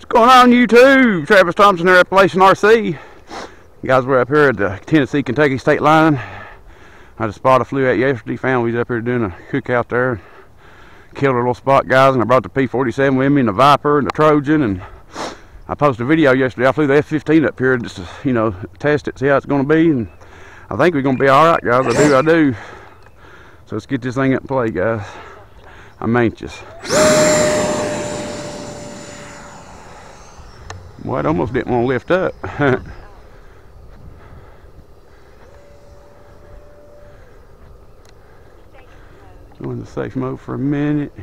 Going on YouTube? Travis Thompson here at Appalachian RC. Guys, we're up here at the Tennessee-Kentucky state line. I just spotted a flew out yesterday. Found we was up here doing a cookout there. Killed a little spot, guys, and I brought the P-47 with me and the Viper and the Trojan. And I posted a video yesterday. I flew the F-15 up here just to, you know, test it, see how it's going to be. And I think we're going to be all right, guys. I do. So let's get this thing up and play, guys. I'm anxious. Well, it almost didn't want to lift up. Go in the safe mode for a minute.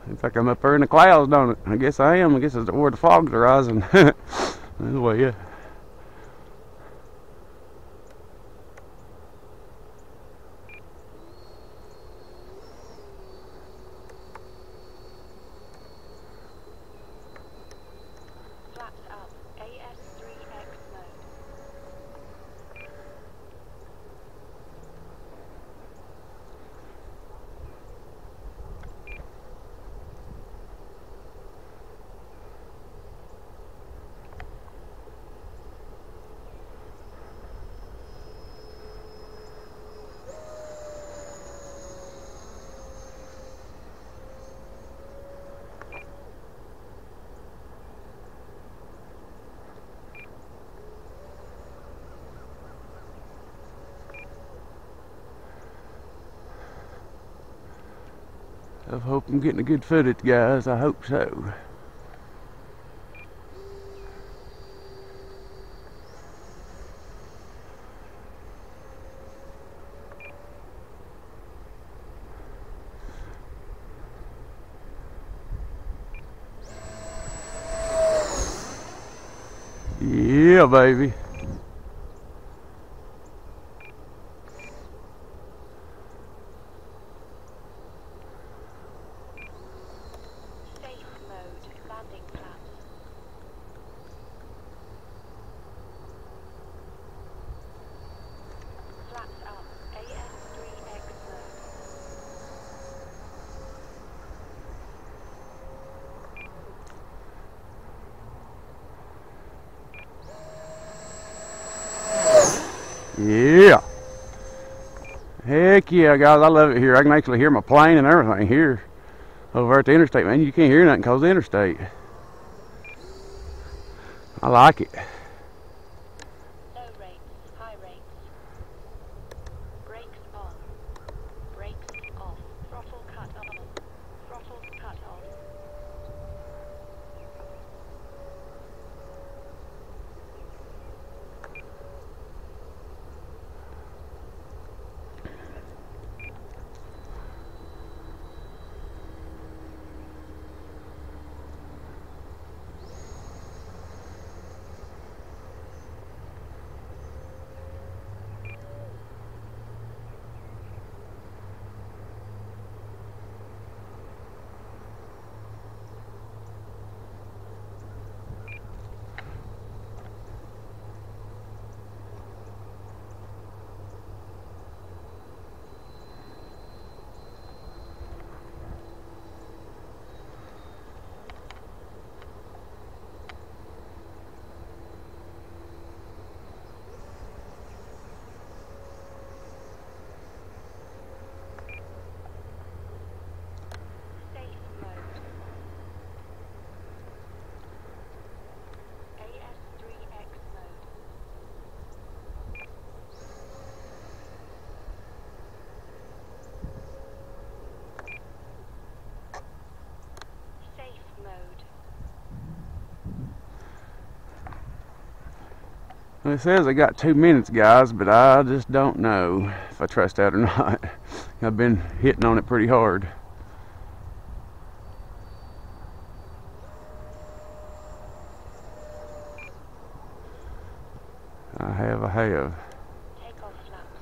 Looks like I'm up there in the clouds, don't it? I guess I am. I guess it's where the fog's rising. Anyway, yeah. Flaps up, AS3X mode. I hope I'm getting a good footage, guys. I hope so. Yeah, baby. Landing flaps. Flaps up, AS3X mode. Yeah. Heck yeah, guys. I love it here. I can actually hear my plane and everything here. Over at the interstate, man, you can't hear nothing because of the interstate. I like it. Low rates, high rates. Brakes on. Brakes off. Throttle cut on. Throttle cut off. It says I got 2 minutes, guys, but I just don't know if I trust that or not. I've been hitting on it pretty hard. I have. Take off flaps.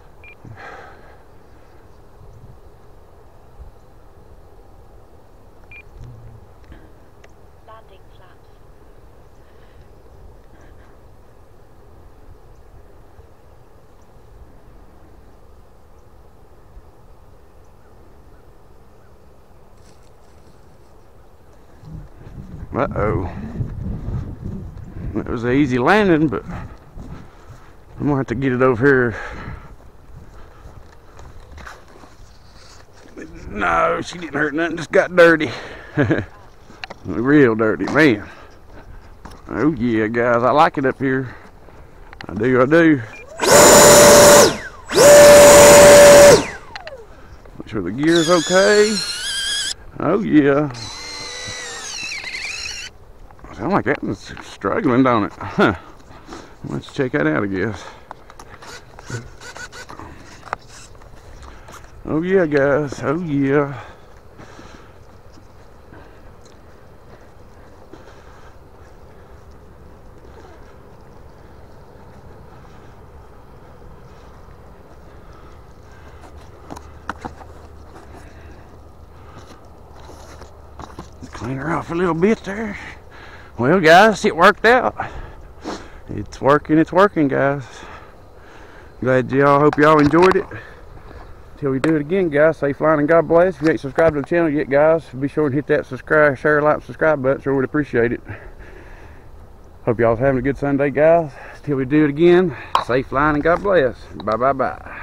Landing flaps. Uh-oh. It was an easy landing, but I'm gonna have to get it over here. No, she didn't hurt nothing, just got dirty. Real dirty, man. Oh yeah, guys, I like it up here. I do. Make sure the gear's okay. Oh yeah. Sound like that one's struggling, don't it? Huh. Let's check that out, I guess. Oh yeah, guys. Oh yeah. Clean her off a little bit there. Well, guys, it worked out. It's working, guys. Glad y'all, hope y'all enjoyed it. Till we do it again, guys, safe flying and God bless. If you ain't subscribed to the channel yet, guys, be sure and hit that subscribe, share, like, subscribe button. Sure would appreciate it. Hope y'all's having a good Sunday, guys. Till we do it again, safe flying and God bless. Bye.